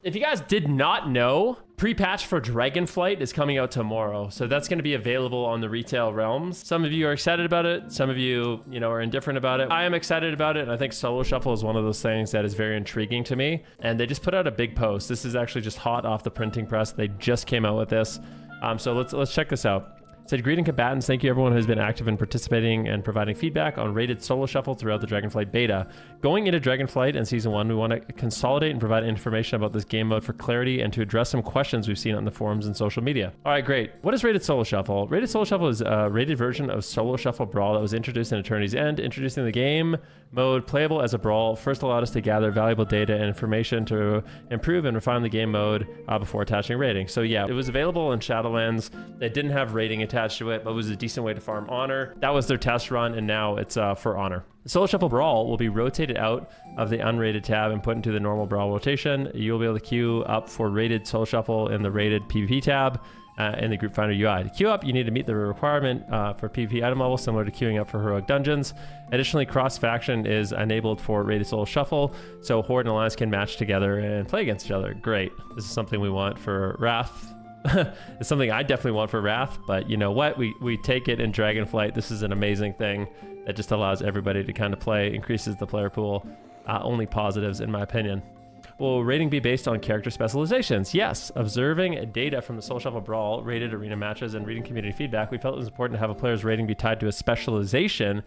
If you guys did not know, pre-patch for Dragonflight is coming out tomorrow. So that's going to be available on the retail realms. Some of you are excited about it. Some of you, are indifferent about it. I am excited about it. And I think solo shuffle is one of those things that is very intriguing to me. And they just put out a big post. This is actually just hot off the printing press. They just came out with this. So let's check this out. It said, greeting combatants, thank you everyone who's been active in participating and providing feedback on rated solo shuffle throughout the Dragonflight beta. Going into Dragonflight and Season 1, we want to consolidate and provide information about this game mode for clarity and to address some questions we've seen on the forums and social media. All right, great. What is rated solo shuffle? Rated solo shuffle is a rated version of solo shuffle brawl that was introduced in Eternity's End, introducing the game mode playable as a brawl. First allowed us to gather valuable data and information to improve and refine the game mode before attaching rating. So yeah, it was available in Shadowlands. It didn't have rating attached to it, but it was a decent way to farm honor. That was their test run, and now it's for honor. The Solo Shuffle Brawl will be rotated out of the unrated tab and put into the normal Brawl rotation. You'll be able to queue up for rated Solo Shuffle in the rated PvP tab in the Group Finder UI. To queue up, you need to meet the requirement for PvP item level, similar to queuing up for Heroic Dungeons. Additionally, cross-faction is enabled for rated Solo Shuffle, so Horde and Alliance can match together and play against each other. Great. This is something we want for Wrath. It's something I definitely want for Wrath, but you know what? We take it in Dragonflight. This is an amazing thing that just allows everybody to kind of play, increases the player pool. Only positives, in my opinion. Will rating be based on character specializations? Yes. Observing data from the Soul Shuffle Brawl, rated arena matches, and reading community feedback, we felt it was important to have a player's rating be tied to a specialization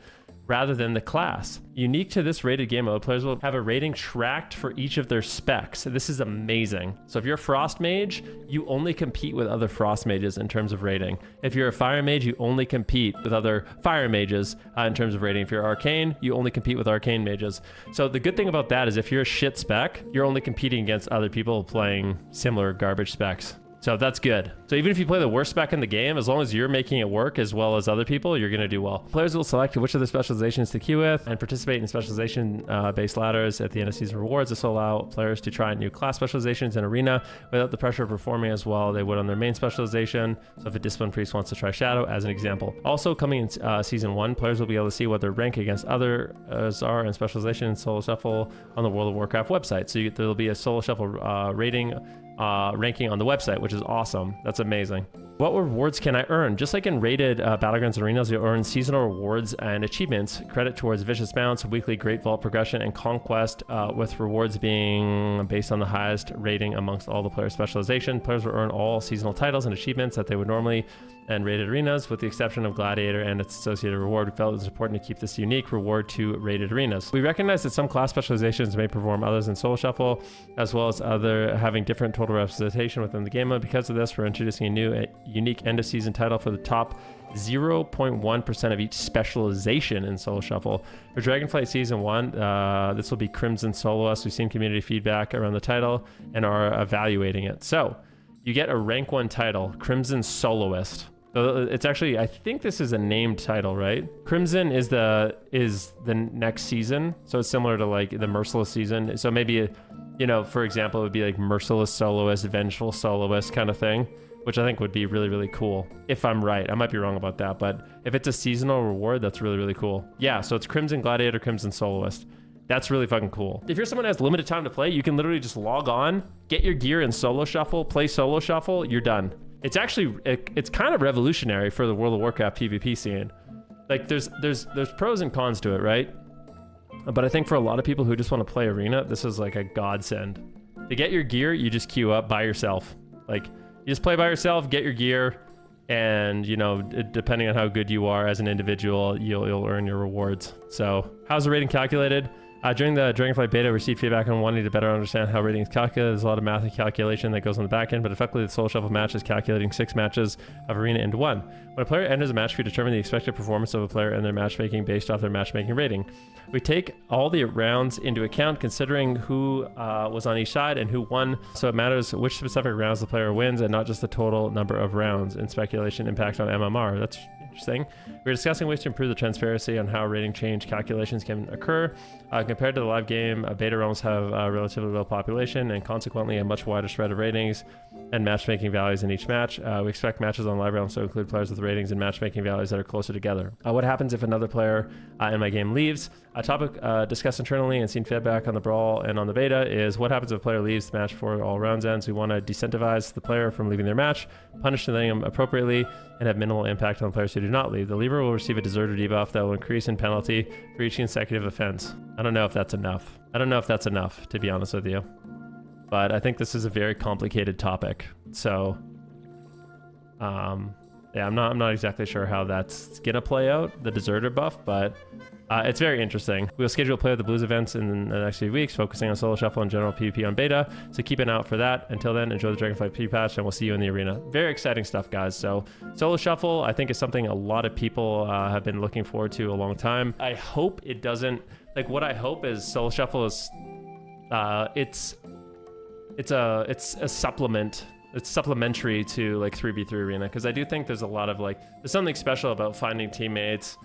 rather than the class. Unique to this rated game mode, players will have a rating tracked for each of their specs. This is amazing. So if you're a Frost Mage, you only compete with other Frost Mages in terms of rating. If you're a Fire Mage, you only compete with other Fire Mages in terms of rating. If you're Arcane, you only compete with Arcane Mages. So the good thing about that is if you're a shit spec, you're only competing against other people playing similar garbage specs. So that's good. So even if you play the worst spec in the game, as long as you're making it work as well as other people, you're going to do well. Players will select which of the specializations to queue with and participate in specialization-based ladders at the end of season rewards. This will allow players to try new class specializations in Arena without the pressure of performing as well they would on their main specialization. So if a Discipline Priest wants to try Shadow, as an example. Also coming in Season 1, players will be able to see what their rank against others are in specialization and Solo Shuffle on the World of Warcraft website. So there'll be a Solo Shuffle rating ranking on the website, which is awesome. That's amazing. What rewards can I earn? Just like in rated Battlegrounds and Arenas, you'll earn seasonal rewards and achievements, credit towards Vicious Bounce, weekly Great Vault progression, and Conquest, with rewards being based on the highest rating amongst all the player specialization. Players will earn all seasonal titles and achievements that they would normally in rated arenas, with the exception of Gladiator and its associated reward. We felt it was important to keep this unique reward to rated arenas. We recognize that some class specializations may perform others in Soul Shuffle, as well as other having different total representation within the game mode. Because of this, we're introducing a new unique end of season title for the top 0.1% of each specialization in Solo Shuffle. For Dragonflight Season 1, this will be Crimson Soloist. We've seen community feedback around the title and are evaluating it. So you get a rank 1 title, Crimson Soloist. So it's actually, I think this is a named title, right? Crimson is the next season, so it's similar to like the Merciless season. So maybe, for example, it would be like Merciless Soloist, Vengeful Soloist kind of thing, which I think would be really, really cool. If I'm right, I might be wrong about that, but if it's a seasonal reward, that's really, really cool. Yeah, so it's Crimson Gladiator, Crimson Soloist. That's really fucking cool. If you're someone who has limited time to play, you can literally just log on, get your gear in Solo Shuffle, play Solo Shuffle, you're done. It's actually, it's kind of revolutionary for the World of Warcraft PvP scene. Like there's pros and cons to it, right? But I think for a lot of people who just want to play Arena, this is like a godsend. To get your gear, you just queue up by yourself. Like you just play by yourself, get your gear, and depending on how good you are as an individual, you'll earn your rewards. So how's the rating calculated? During the Dragonflight beta, I received feedback on wanting to better understand how rating is calculated. There's a lot of math and calculation that goes on the back end, but effectively the Soul Shuffle match is calculating 6 matches of Arena into 1. When a player enters a match, we determine the expected performance of a player and their matchmaking based off their matchmaking rating. We take all the rounds into account, considering who was on each side and who won, so it matters which specific rounds the player wins and not just the total number of rounds in speculation impact on MMR. That's interesting. We're discussing ways to improve the transparency on how rating change calculations can occur. Compared to the live game, beta realms have a relatively low population and consequently a much wider spread of ratings and matchmaking values in each match. We expect matches on live realms to include players with ratings and matchmaking values that are closer together. What happens if another player in my game leaves? A topic discussed internally and seen feedback on the brawl and on the beta is what happens if a player leaves the match before all rounds ends. We want to decentivize the player from leaving their match, punish them appropriately, and have minimal impact on players who do not leave. The leaver will receive a deserter debuff that will increase in penalty for each consecutive offense. I don't know if that's enough. I don't know if that's enough, to be honest with you. But I think this is a very complicated topic. So, yeah, I'm not exactly sure how that's gonna play out, the deserter buff, but it's very interesting. We'll schedule play of the Blues events in the next few weeks, focusing on solo shuffle and general PvP on beta. So keep an eye out for that. Until then, enjoy the Dragonflight pre-patch, and we'll see you in the arena. Very exciting stuff, guys. So solo shuffle, I think, is something a lot of people have been looking forward to a long time. I hope it doesn't, like, what I hope is solo shuffle is, it's a supplement. It's supplementary to like 3v3 arena, because I do think there's a lot of like, there's something special about finding teammates,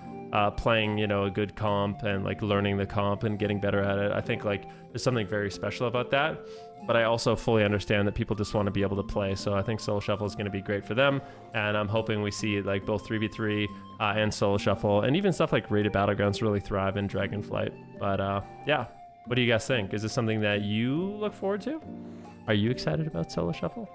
playing, you know, a good comp and like learning the comp and getting better at it. I think like there's something very special about that, but I also fully understand that people just want to be able to play. So I think solo shuffle is going to be great for them, and I'm hoping we see like both 3v3 and solo shuffle, and even stuff like rated battlegrounds really thrive in Dragonflight. But yeah, what do you guys think? Is this something that you look forward to? Are you excited about solo shuffle?